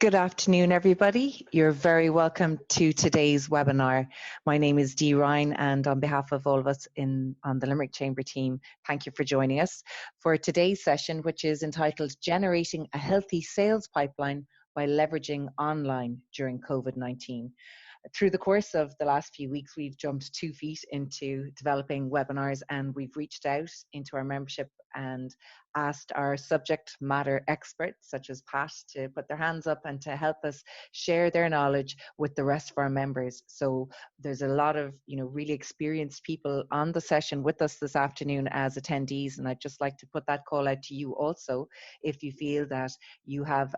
Good afternoon, everybody. You're very welcome to today's webinar. My name is Dee Ryan, and on behalf of all of us on the Limerick Chamber team, thank you for joining us for today's session, which is entitled Generating a Healthy Sales Pipeline by Leveraging Online During COVID-19. Through the course of the last few weeks, we've jumped 2 feet into developing webinars, and we've reached out into our membership and asked our subject matter experts, such as Pat, to put their hands up and to help us share their knowledge with the rest of our members. So there's a lot of really experienced people on the session with us this afternoon as attendees, and I'd just like to put that call out to you also if you feel that you have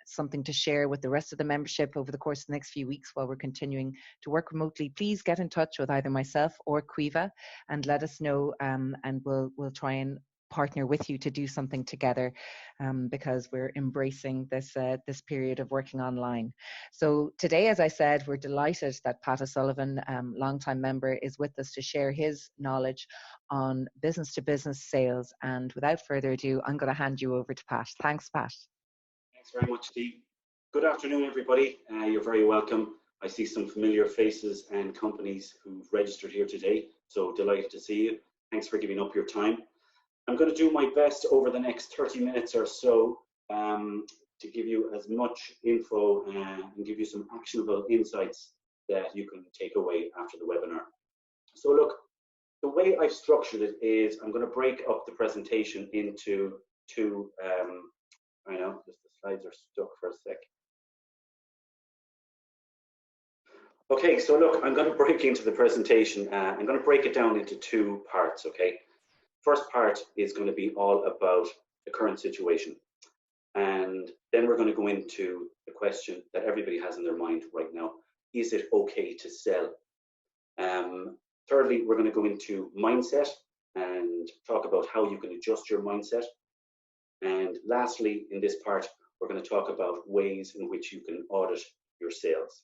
something to share with the rest of the membership over the course of the next few weeks while we're continuing to work remotely. Please get in touch with either myself or Caoimhe and let us know, and we'll try and partner with you to do something together, because we're embracing this period of working online. So today, as I said, we're delighted that Pat O'Sullivan, longtime member, is with us to share his knowledge on business-to-business sales. And without further ado, I'm going to hand you over to Pat. Thanks, Pat. Thanks very much, Dee. Good afternoon, everybody. You're very welcome. I see some familiar faces and companies who've registered here today, so delighted to see you. Thanks for giving up your time. I'm going to do my best over the next 30 minutes or so to give you as much info and give you some actionable insights that you can take away after the webinar. So look, the way I've structured it is I'm going to break up the presentation into two, I know, just the slides are stuck for a sec. Okay, so look, I'm going to break into the presentation. I'm going to break it down into 2 parts, okay? First part is going to be all about the current situation. And then we're going to go into the question that everybody has in their mind right now. Is it okay to sell? Thirdly, we're going to go into mindset and talk about how you can adjust your mindset. And lastly, in this part, we're going to talk about ways in which you can audit your sales.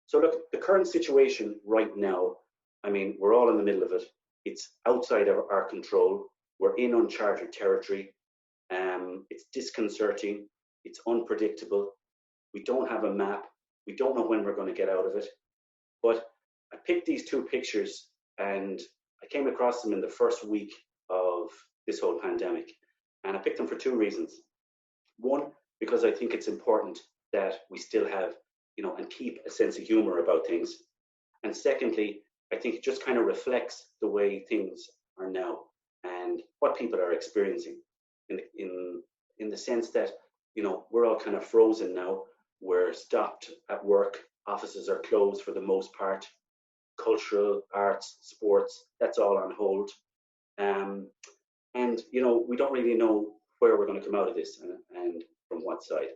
So look, the current situation right now, I mean, we're all in the middle of it. It's outside of our control. We're in uncharted territory. It's disconcerting. It's unpredictable. We don't have a map. We don't know when we're going to get out of it. But I picked these 2 pictures, and I came across them in the first week of this whole pandemic. And I picked them for 2 reasons. One, because I think it's important that we still have, and keep a sense of humor about things. And secondly, I think it just kind of reflects the way things are now and what people are experiencing in the sense that, we're all kind of frozen now. We're stopped at work. Offices are closed for the most part. Cultural, arts, sports, that's all on hold. And, we don't really know where we're going to come out of this and from what side.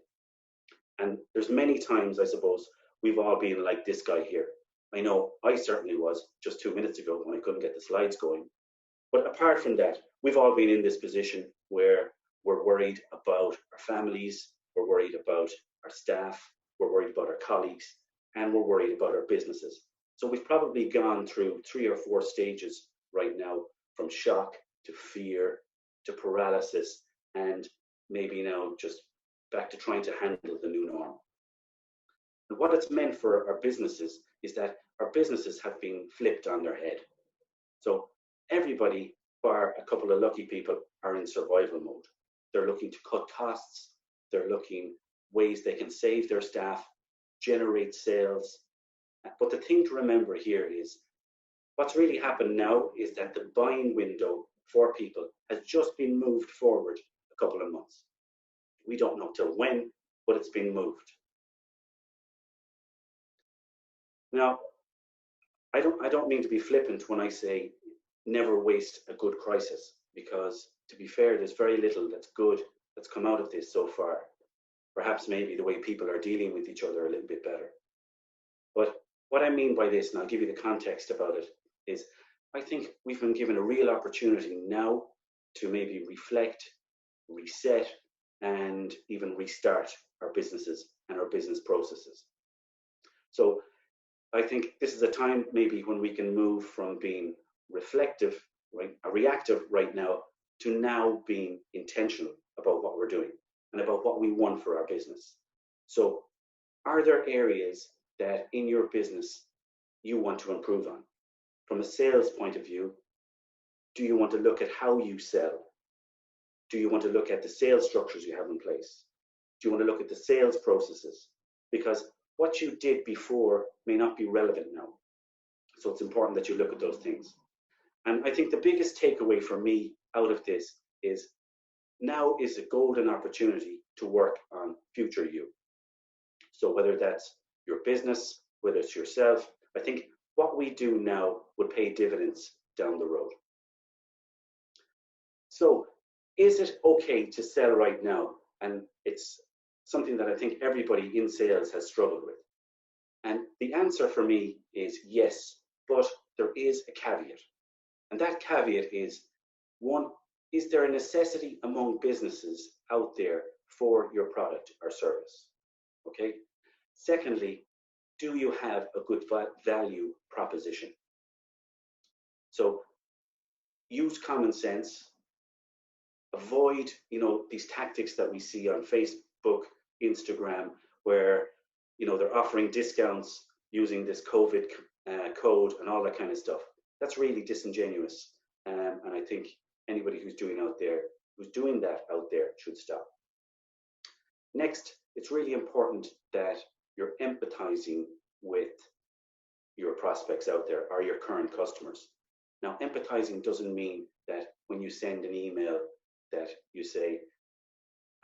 And there's many times, I suppose, we've all been like this guy here. I know I certainly was just 2 minutes ago when I couldn't get the slides going. But apart from that, we've all been in this position where we're worried about our families, we're worried about our staff, we're worried about our colleagues, and we're worried about our businesses. So we've probably gone through 3 or 4 stages right now, from shock to fear to paralysis, and maybe now just back to trying to handle the new norm. And what it's meant for our businesses is that our businesses have been flipped on their head. So everybody, bar a couple of lucky people, are in survival mode. They're looking to cut costs. They're looking ways they can save their staff, generate sales. But the thing to remember here is what's really happened now is that the buying window for people has just been moved forward a couple of months. We don't know till when, but it's been moved. Now, I don't mean to be flippant when I say never waste a good crisis, because to be fair, there's very little that's good that's come out of this so far. Perhaps maybe the way people are dealing with each other a little bit better. But what I mean by this, and I'll give you the context about it, is I think we've been given a real opportunity now to maybe reflect, reset, and even restart our businesses and our business processes. So I think this is a time maybe when we can move from being reflective, right, reactive right now, to now being intentional about what we're doing. and about what we want for our business. So are there areas that in your business you want to improve on? From a sales point of view, do you want to look at how you sell? Do you want to look at the sales structures you have in place? Do you want to look at the sales processes? Because what you did before may not be relevant now. So it's important that you look at those things. And I think the biggest takeaway for me out of this is now is a golden opportunity to work on future you. So whether that's your business, whether it's yourself, I think what we do now would pay dividends down the road. So is it okay to sell right now? And it's something that I think everybody in sales has struggled with. And the answer for me is yes, but there is a caveat. And that caveat is, one, is there a necessity among businesses out there for your product or service? Okay. Secondly, do you have a good value proposition? So use common sense. Avoid, these tactics that we see on Facebook, Instagram, where, they're offering discounts using this COVID code and all that kind of stuff. That's really disingenuous. And I think anybody who's doing that out there should stop. Next, it's really important that you're empathizing with your prospects out there or your current customers. Now, empathizing doesn't mean that when you send an email that you say,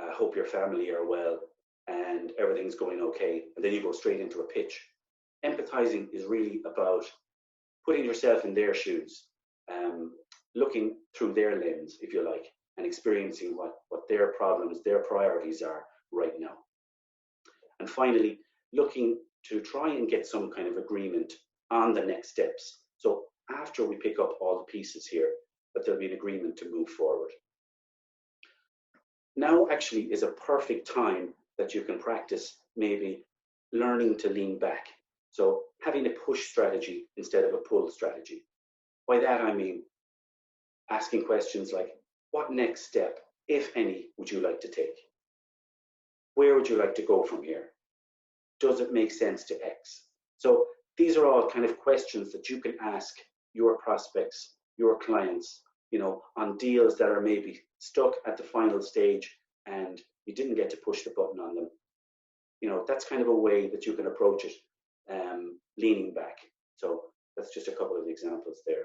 I hope your family are well and everything's going okay, and then you go straight into a pitch. Empathizing is really about putting yourself in their shoes, looking through their lens, if you like, and experiencing what their problems, their priorities are right now. And finally, looking to try and get some kind of agreement on the next steps. So after we pick up all the pieces here, that there'll be an agreement to move forward. Now actually is a perfect time that you can practice maybe learning to lean back. So having a push strategy instead of a pull strategy. By that I mean asking questions like, what next step, if any, would you like to take? Where would you like to go from here? Does it make sense to X? So these are all kind of questions that you can ask your prospects, your clients, on deals that are maybe stuck at the final stage and you didn't get to push the button on them. That's kind of a way that you can approach it, leaning back. So that's just a couple of examples there.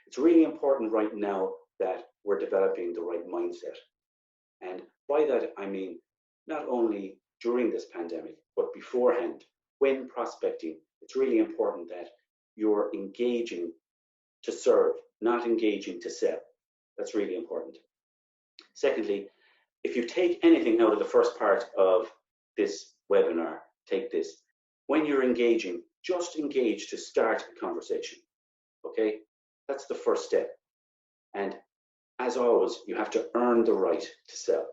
It's really important right now that we're developing the right mindset. And by that, I mean, not only during this pandemic, but beforehand, when prospecting, it's really important that you're engaging to serve, not engaging to sell. That's really important. Secondly, if you take anything out of the first part of this webinar, take this. When you're engaging, just engage to start a conversation, okay? That's the first step. And as always, you have to earn the right to sell.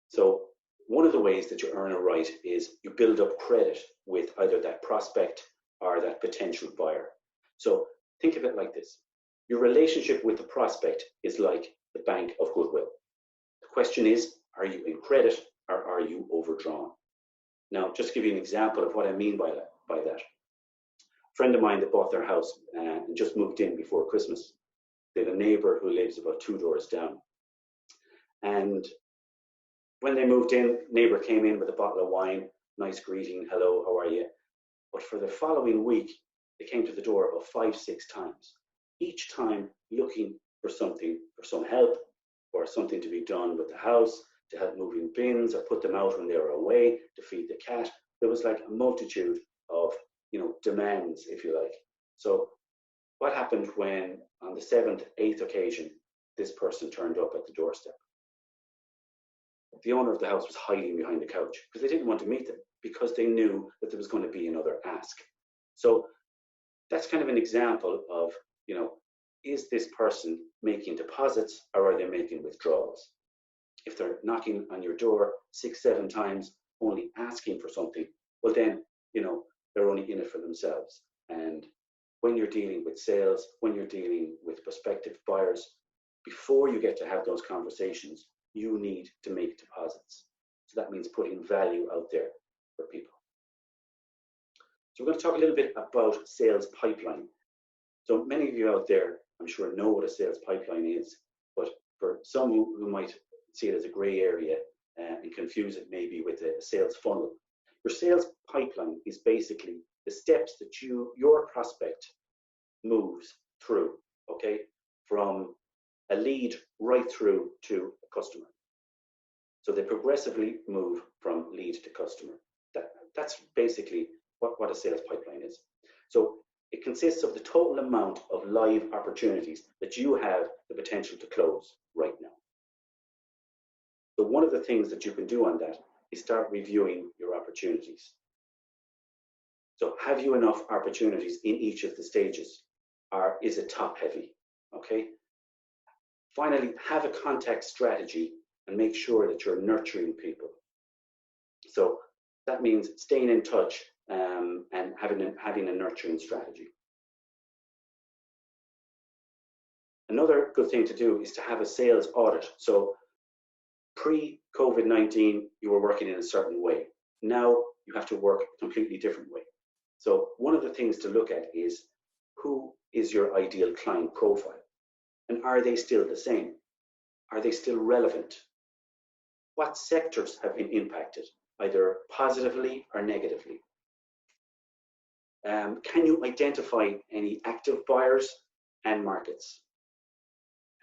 So one of the ways that you earn a right is you build up credit with either that prospect or that potential buyer. So think of it like this. Your relationship with the prospect is like the bank of goodwill. The question is, are you in credit or are you overdrawn? Now, just to give you an example of what I mean by that. A friend of mine that bought their house and just moved in before Christmas. They have a neighbor who lives about 2 doors down. And when they moved in, neighbor came in with a bottle of wine, nice greeting, hello, how are you? But for the following week, they came to the door about 5-6 times. Each time looking for something, for some help, or something to be done with the house, to help move in bins or put them out when they were away, to feed the cat. There was like a multitude of, demands, if you like. So what happened when on the 7th, 8th occasion, this person turned up at the doorstep? The owner of the house was hiding behind the couch because they didn't want to meet them, because they knew that there was going to be another ask. So that's kind of an example of, is this person making deposits or are they making withdrawals? If they're knocking on your door 6-7 times, only asking for something, well then, they're only in it for themselves. And when you're dealing with sales, when you're dealing with prospective buyers, before you get to have those conversations, you need to make deposits. So that means putting value out there for people. So we're going to talk a little bit about sales pipeline. So many of you out there, I'm sure, know what a sales pipeline is, but for some who might see it as a gray area and confuse it maybe with a sales funnel, your sales pipeline is basically the steps that your prospect moves through, okay, from a lead right through to a customer. So they progressively move from lead to customer. That's basically what a sales pipeline is. So it consists of the total amount of live opportunities that you have the potential to close right now. So one of the things that you can do on that is start reviewing your opportunities. So have you enough opportunities in each of the stages, or is it top heavy? Okay. Finally, have a contact strategy and make sure that you're nurturing people. So that means staying in touch and having a nurturing strategy. Another good thing to do is to have a sales audit. So pre-COVID-19, you were working in a certain way. Now you have to work a completely different way. So one of the things to look at is, who is your ideal client profile? And are they still the same? Are they still relevant? What sectors have been impacted, either positively or negatively? Can you identify any active buyers and markets?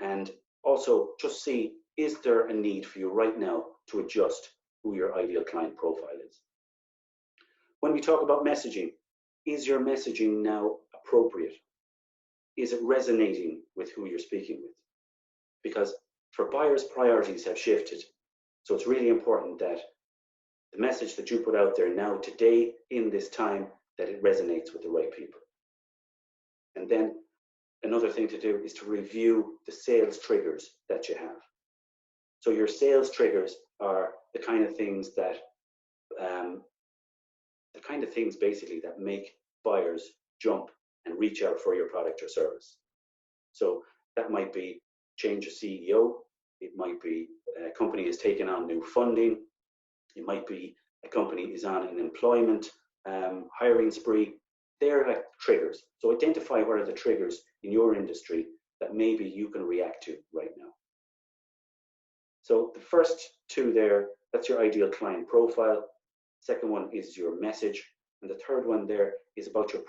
And also just see, is there a need for you right now to adjust who your ideal client profile is? When we talk about messaging, is your messaging now appropriate? Is it resonating with who you're speaking with? Because for buyers, priorities have shifted. So it's really important that the message that you put out there now, today, in this time, that it resonates with the right people. And then another thing to do is to review the sales triggers that you have. So your sales triggers are the kind of things that, basically that make buyers jump and reach out for your product or service. So that might be change of CEO. It might be a company is taking on new funding. It might be a company is on an employment hiring spree. They're like triggers. So identify what are the triggers in your industry that maybe you can react to right now. So the first two there, that's your ideal client profile. Second one is your message. And the third one there is about your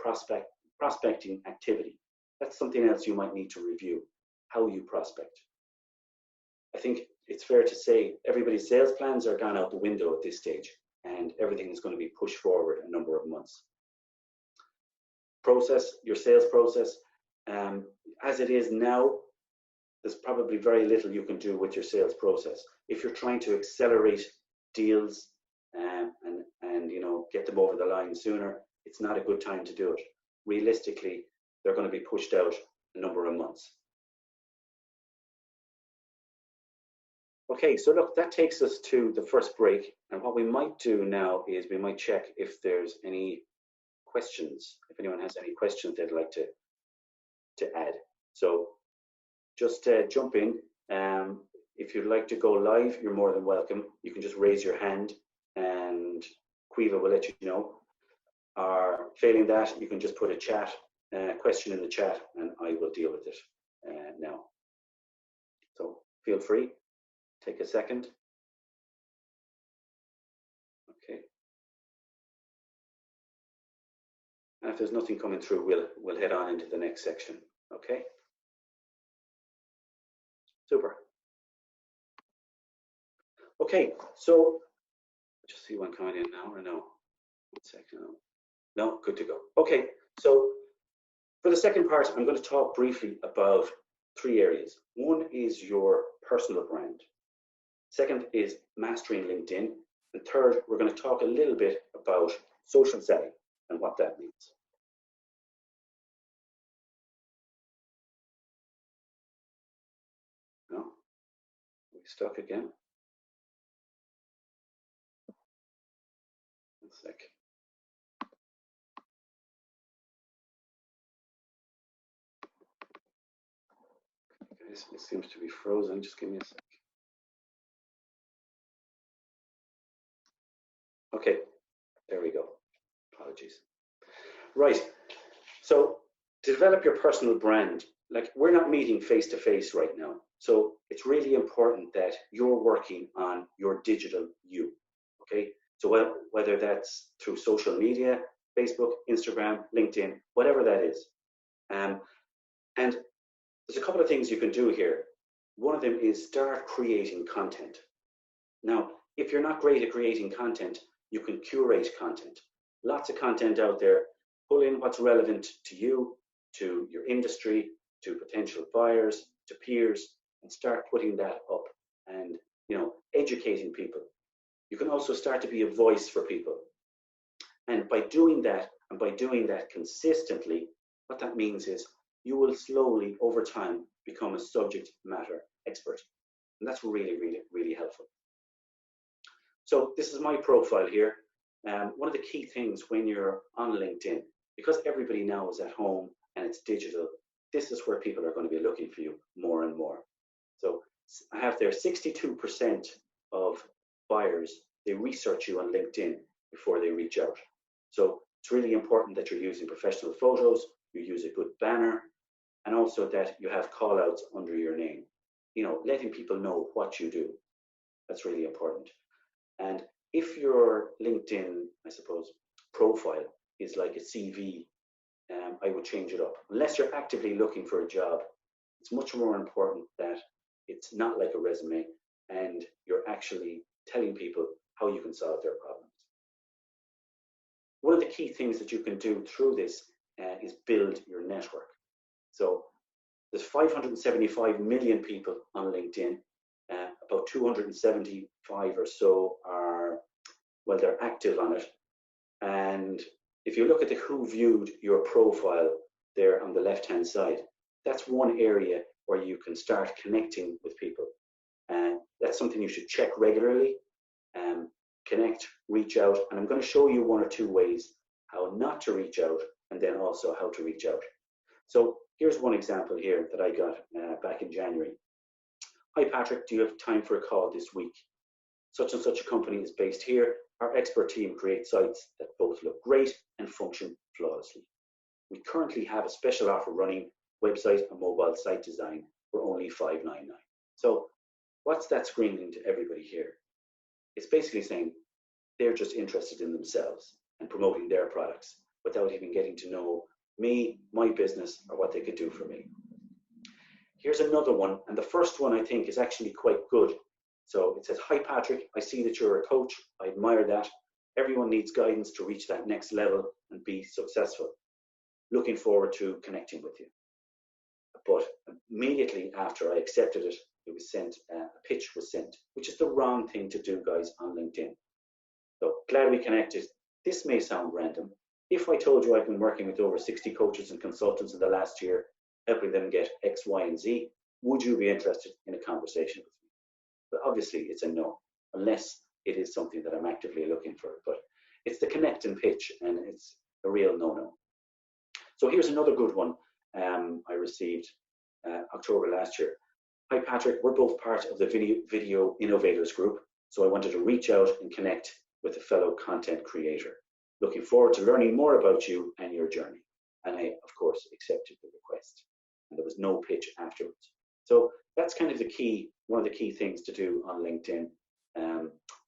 prospecting activity. That's something else you might need to review, how you prospect. I think it's fair to say everybody's sales plans are gone out the window at this stage, and everything is going to be pushed forward a number of months. Process, your sales process, as it is now, there's probably very little you can do with your sales process. If you're trying to accelerate deals and get them over the line sooner, it's not a good time to do it. Realistically, they're going to be pushed out a number of months. Okay, so look, that takes us to the first break. And what we might do now is we might check if there's any questions, if anyone has any questions they'd like to add. So just jump in. If you'd like to go live, you're more than welcome. You can just raise your hand and Quiva will let you know. Or failing that, you can just put a question in the chat and I will deal with it now. So feel free, take a second. Okay. And if there's nothing coming through, we'll head on into the next section. Okay. Super. Okay, so just see one coming in now or no? 1 second. No, good to go. Okay, so for the second part, I'm going to talk briefly about 3 areas. One is your personal brand. Second is mastering LinkedIn. And third, we're going to talk a little bit about social selling and what that means. No? We stuck again? 1 sec. It seems to be frozen. Just give me a sec. Okay, there we go. Apologies. Right. So to develop your personal brand, like we're not meeting face to face right now. So it's really important that you're working on your digital you. Okay. So whether that's through social media, Facebook, Instagram, LinkedIn, whatever that is. And there's a couple of things you can do here. One of them is start creating content. Now, if you're not great at creating content, you can curate content. Lots of content out there. Pull in what's relevant to you, to your industry, to potential buyers, to peers, and start putting that up and educating people. You can also start to be a voice for people. And by doing that, and by doing that consistently, what that means is you will slowly, over time, become a subject matter expert. And that's really, really, really helpful. So this is my profile here. One of the key things when you're on LinkedIn, because everybody now is at home and it's digital, this is where people are going to be looking for you more and more. So I have there 62% of buyers, they research you on LinkedIn before they reach out. So it's really important that you're using professional photos, you use a good banner, and also that you have call outs under your name. Letting people know what you do. That's really important. And if your LinkedIn, I suppose, profile is like a CV, I would change it up. Unless you're actively looking for a job, it's much more important that it's not like a resume and you're actually telling people how you can solve their problems. One of the key things that you can do through this is build your network. So there's 575 million people on LinkedIn. About 275 or so are, well, they're active on it. And if you look at who viewed your profile there on the left-hand side, that's one area where you can start connecting with people. And that's something you should check regularly, connect, reach out. And I'm going to show you one or two ways how not to reach out and then also how to reach out. So here's one example here that I got back in January. Hi Patrick, do you have time for a call this week? Such and such a company is based here. Our expert team creates sites that both look great and function flawlessly. We currently have a special offer running, website and mobile site design for only $5.99. So what's that screaming to everybody here? It's basically saying they're just interested in themselves and promoting their products without even getting to know me, my business, or what they could do for me. Here's another one, and the first one I think is actually quite good. So it says, hi Patrick, I see that you're a coach. I admire that. Everyone needs guidance to reach that next level and be successful. Looking forward to connecting with you. But immediately after I accepted it, it was sent, a pitch was sent, which is the wrong thing to do, guys, on LinkedIn. So glad we connected. This may sound random. If I told you I've been working with over 60 coaches and consultants in the last year, helping them get X, Y, and Z, would you be interested in a conversation with me? But obviously it's a no, unless it is something that I'm actively looking for. But it's the connect and pitch, and it's a real no-no. So here's another good one I received October last year. Hi Patrick, we're both part of the Video Innovators group, so I wanted to reach out and connect with a fellow content creator. Looking forward to learning more about you and your journey. And I, of course, accepted the request. And there was no pitch afterwards. So that's kind of the key, one of the key things to do on LinkedIn.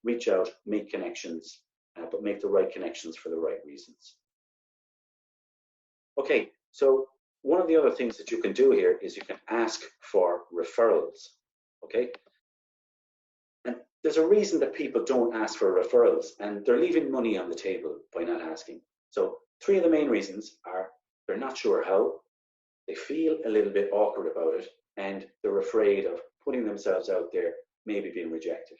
Reach out, make connections, but make the right connections for the right reasons. Okay, so one of the other things that you can do here is you can ask for referrals, okay? And there's a reason that people don't ask for referrals, and they're leaving money on the table by not asking. So 3 of the main reasons are they're not sure how, they feel a little bit awkward about it, and they're afraid of putting themselves out there, maybe being rejected.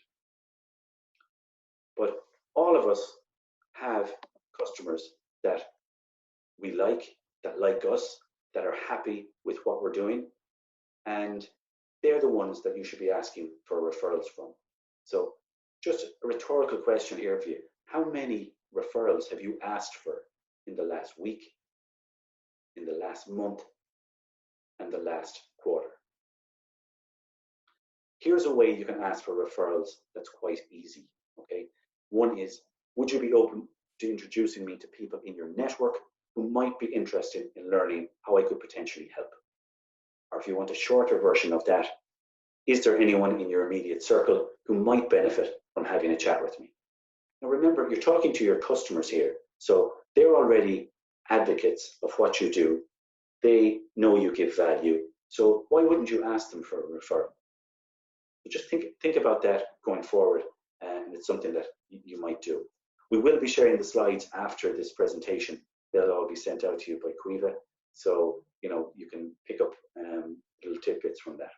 But all of us have customers that we like, that like us, that are happy with what we're doing, and they're the ones that you should be asking for referrals from. So just a rhetorical question here for you. How many referrals have you asked for in the last week, in the last month, and the last quarter? here's a way you can ask for referrals that's quite easy. Okay, one is, would you be open to introducing me to people in your network who might be interested in learning how I could potentially help? Or if you want a shorter version of that, is there anyone in your immediate circle who might benefit from having a chat with me? Now remember, you're talking to your customers here, so they're already advocates of what you do. They know you give value, so why wouldn't you ask them for a referral? So just think about that going forward, and it's something that you might do. We will be sharing the slides after this presentation. They'll all be sent out to you by Quiva, so you can pick up little tidbits from that.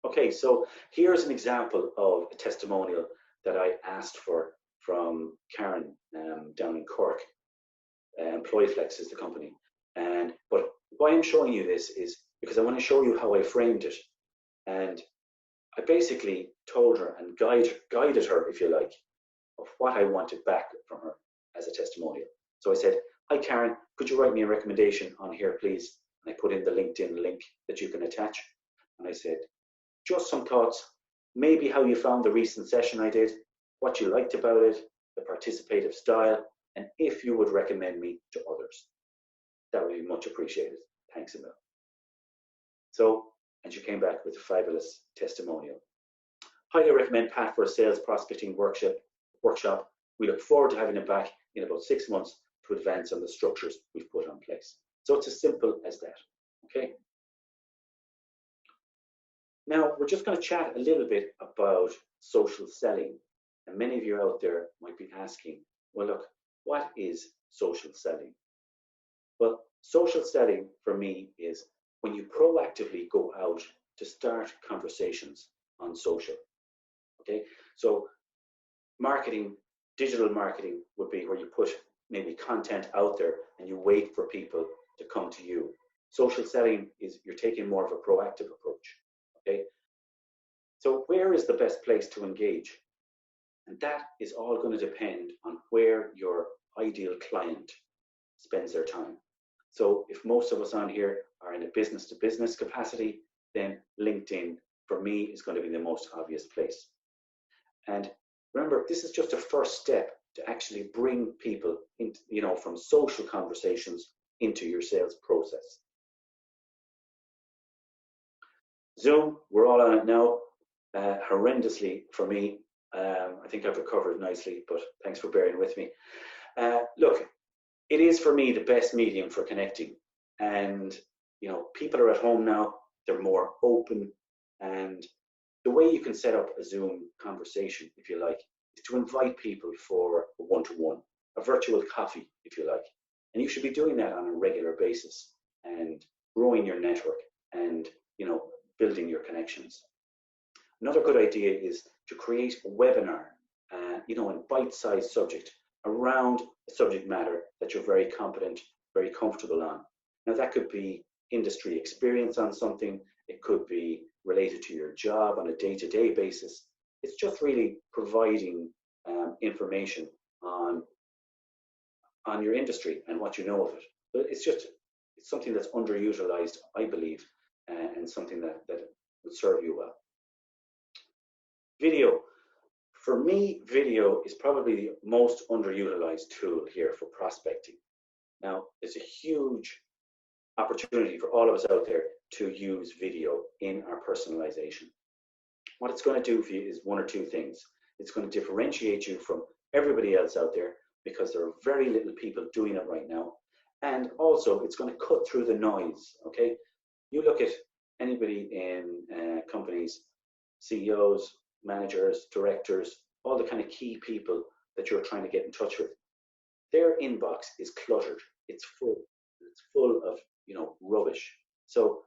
Okay, so here's an example of a testimonial that I asked for from Karen down in Cork. EmployFlex is the company, but why I'm showing you this is because I want to show you how I framed it, and I basically told her and guided her, if you like, of what I wanted back from her as a testimonial. So I said, "Hi Karen, could you write me a recommendation on here, please?" And I put in the LinkedIn link that you can attach, and I said, "Just some thoughts, maybe how you found the recent session I did, what you liked about it, the participative style, and if you would recommend me to others. That would be much appreciated. Thanks a million." So, and she came back with a fabulous testimonial. "Highly recommend Pat for a sales prospecting workshop. We look forward to having it back in about 6 months to advance on the structures we've put in place." So it's as simple as that, okay? Now, we're just going to chat a little bit about social selling. And many of you out there might be asking, well, look, what is social selling? Well, social selling for me is when you proactively go out to start conversations on social, okay? So marketing, digital marketing would be where you put maybe content out there and you wait for people to come to you. Social selling is you're taking more of a proactive approach, okay? So where is the best place to engage? And that is all going to depend on where your ideal client spends their time. So if most of us on here are in a business-to-business capacity, then LinkedIn, for me, is going to be the most obvious place. And remember, this is just a first step to actually bring people into, from social conversations into your sales process. Zoom, we're all on it now, horrendously for me. I think I've recovered nicely, but thanks for bearing with me. Look, it is for me the best medium for connecting. And, people are at home now, they're more open. And the way you can set up a Zoom conversation, if you like, is to invite people for a one-to-one, a virtual coffee, if you like. And you should be doing that on a regular basis and growing your network and, building your connections. Another good idea is to create a webinar, in bite-sized subject around a subject matter that you're very competent, very comfortable on. Now that could be industry experience on something, it could be related to your job on a day-to-day basis. It's just really providing information on your industry and what you know of it. But it's something that's underutilized, I believe, and something that would serve you well. Video. For me, video is probably the most underutilized tool here for prospecting. Now, there's a huge opportunity for all of us out there to use video in our personalization. What it's going to do for you is one or two things. It's going to differentiate you from everybody else out there because there are very little people doing it right now. And also, it's going to cut through the noise, okay? You look at anybody in companies, CEOs, managers, directors, all the kind of key people that you're trying to get in touch with. Their inbox is cluttered. It's full. It's full of, rubbish. So,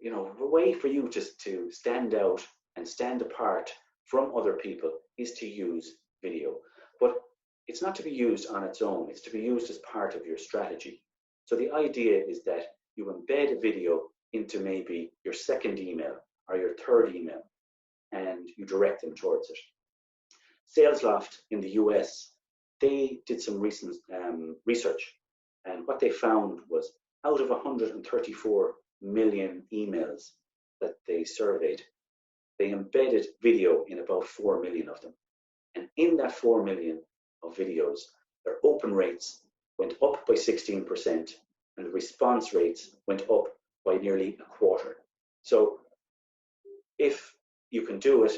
the way for you to stand out and stand apart from other people is to use video. But it's not to be used on its own. It's to be used as part of your strategy. So the idea is that you embed a video into maybe your second email or your third email, and you direct them towards it. SalesLoft in the US, they did some recent research, and what they found was out of 134 million emails, that they surveyed, they embedded video in about 4 million of them. And in that 4 million of videos, their open rates went up by 16% and the response rates went up by nearly a quarter. So if you can do it,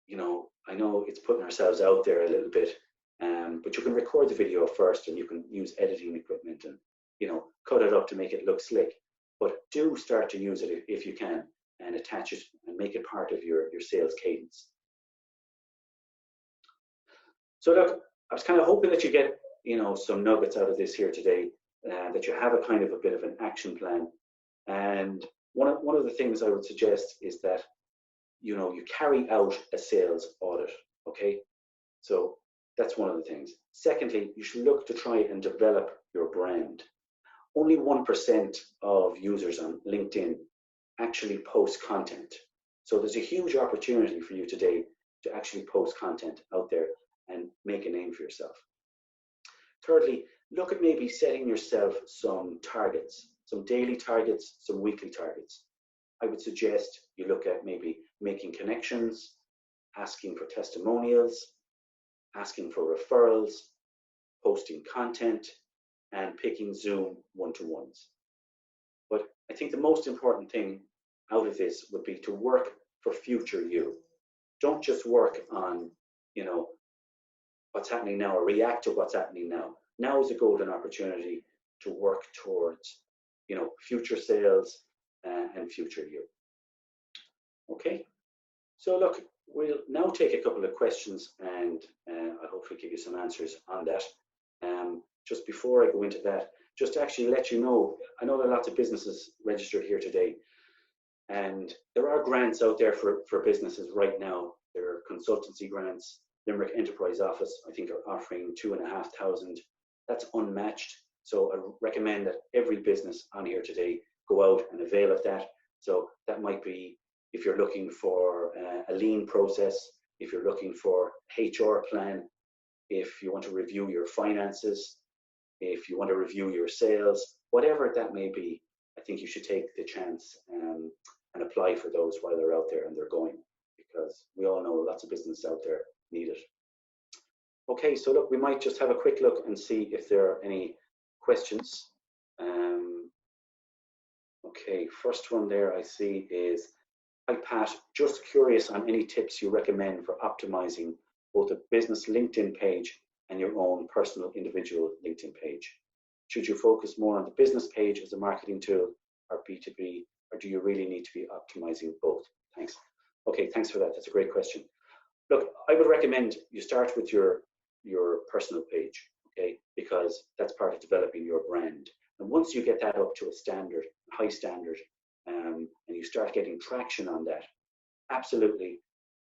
you know, I know it's putting ourselves out there a little bit, but you can record the video first and you can use editing equipment and, you know, cut it up to make it look slick. But do start to use it if you can, and attach it and make it part of your sales cadence. So look, I was kind of hoping that you get, you know, some nuggets out of this here today, that you have a kind of a bit of an action plan. And one of the things I would suggest is that, you know, you carry out a sales audit, okay? So that's one of the things. Secondly, you should look to try and develop your brand. Only 1% of users on LinkedIn actually post content. So there's a huge opportunity for you today to actually post content out there and make a name for yourself. Thirdly, look at maybe setting yourself some targets, some daily targets, some weekly targets. I would suggest you look at maybe making connections, asking for testimonials, asking for referrals, posting content, and picking Zoom one-to-ones. But I think the most important thing out of this would be to work for future you. Don't just work on, you know, what's happening now or react to what's happening now. Now is a golden opportunity to work towards, you know, future sales and future you. Okay, so look, we'll now take a couple of questions and I'll hopefully give you some answers on that. Just before I go into that, just to actually let you know, I know there are lots of businesses registered here today, and there are grants out there for businesses right now. There are consultancy grants. Limerick Enterprise Office, I think, are offering 2,500. That's unmatched. So I recommend that every business on here today go out and avail of that. So that might be if you're looking for a lean process, if you're looking for HR plan, if you want to review your finances, if you want to review your sales, whatever that may be, I think you should take the chance and apply for those while they're out there and they're going, because we all know lots of business out there need it. Okay, so look, we might just have a quick look and see if there are any questions. Okay, first one there I see is, hi Pat, just curious on any tips you recommend for optimizing both a business LinkedIn page and your own personal individual LinkedIn page. Should you focus more on the business page as a marketing tool or B2B, or do you really need to be optimizing both? Thanks. Okay, thanks for that. That's a great question. Look, I would recommend you start with your personal page, okay, because that's part of developing your brand. And once you get that up to a standard, high standard, and you start getting traction on that, absolutely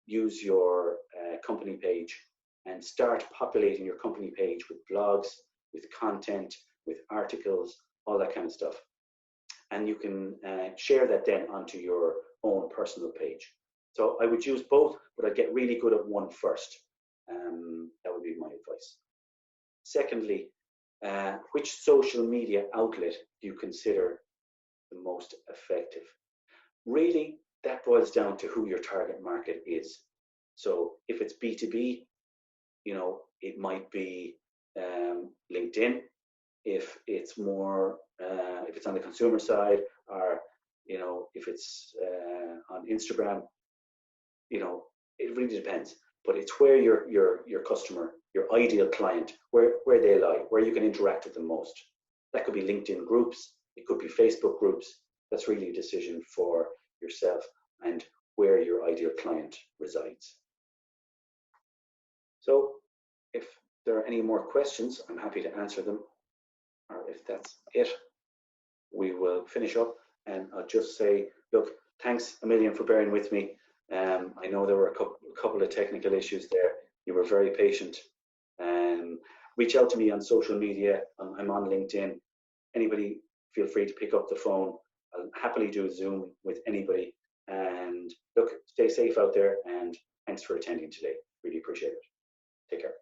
use your company page and start populating your company page with blogs, with content, with articles, all that kind of stuff. And you can share that then onto your own personal page. So I would use both, but I'd get really good at one first. That would be my advice. Secondly, which social media outlet do you consider the most effective? Really, that boils down to who your target market is. So if it's B2B, you know, it might be LinkedIn. If it's more, if it's on the consumer side, or, you know, if it's on Instagram, you know, it really depends. But it's where your customer, your ideal client, where they lie, where you can interact with them most. That could be LinkedIn groups, it could be Facebook groups. That's really a decision for yourself and where your ideal client resides. So if there are any more questions, I'm happy to answer them. Or if that's it, we will finish up. And I'll just say, look, thanks a million for bearing with me. I know there were a couple of technical issues there. You were very patient. Reach out to me on social media. I'm on LinkedIn. Anybody, feel free to pick up the phone. I'll happily do a Zoom with anybody. And look, stay safe out there, and thanks for attending today. Really appreciate it. Take care.